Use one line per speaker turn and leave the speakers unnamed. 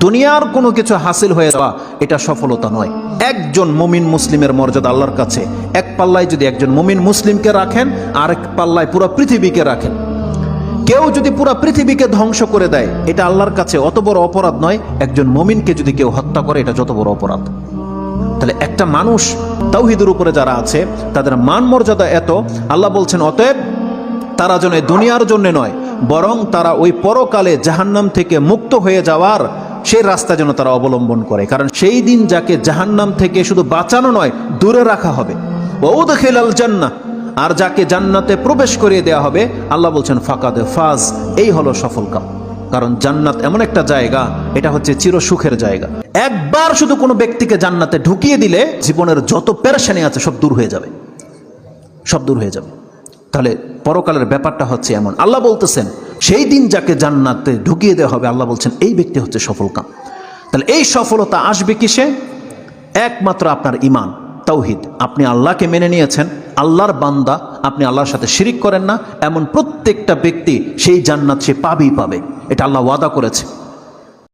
দুনিয়ার কোনো কিছু হাসিল হয়ে যাওয়া এটা সফলতা নয়। একজন মুমিন মুসলিমের মর্যাদা আল্লাহর কাছে, এক পাল্লায় যদি একজন মুমিন মুসলিমকে রাখেন, আরেক পাল্লায় পুরো পৃথিবীকে রাখেন। কেউ যদি পুরো পৃথিবীকে ধ্বংস করে দেয়, এটা আল্লাহর কাছে অত বড় অপরাধ নয়। একজন মুমিনকে যদি কেউ হত্যা করে, এটা যত বড় অপরাধ। তাহলে একটা মানুষ তাওহীদের উপরে যারা আছে, তাদের মান মর্যাদা এত, আল্লাহ বলছেন অতএব তারা যেন দুনিয়ার জন্য নয়, বরং তারা ওই পরকালে জাহান্নাম থেকে মুক্ত হয়ে যাওয়ার সেই রাস্তা যেন তারা অবলম্বন করে। কারণ সেই দিন যাকে জাহান্নাম থেকে শুধু বাঁচানো নয়, দূরে রাখা হবে। ওয়াউদখিলাল জান্নাহ, আর যাকে জান্নাতে প্রবেশ করিয়ে দেওয়া হবে, আল্লাহ বলছেন ফাকাদে ফাজ, এই হলো সফল কাম। কারণ জান্নাত এমন একটা জায়গা, এটা হচ্ছে চির সুখের জায়গা। একবার শুধু কোনো ব্যক্তিকে জান্নাতে ঢুকিয়ে দিলে জীবনের যত পেরেশানি আছে সব দূর হয়ে যাবে, সব দূর হয়ে যাবে। তাহলে পরকালের ব্যাপারটা হচ্ছে এমন। আল্লাহ বলতেছেন সেই দিন যাকে জান্নাতে ঢুকিয়ে দেওয়া হবে, আল্লাহ বলছেন এই ব্যক্তি হচ্ছে সফল কাম। তাহলে এই সফলতা আসবে কিসে? একমাত্র আপনার ঈমান, তাওহীদ। আপনি আল্লাহকে মেনে নিয়েছেন, আল্লাহর বান্দা, আপনি আল্লাহর সাথে শিরিক করেন না, এমন প্রত্যেকটা ব্যক্তি সেই জান্নাত সে পাবেই পাবে। এটা আল্লাহ ওয়াদা করেছে।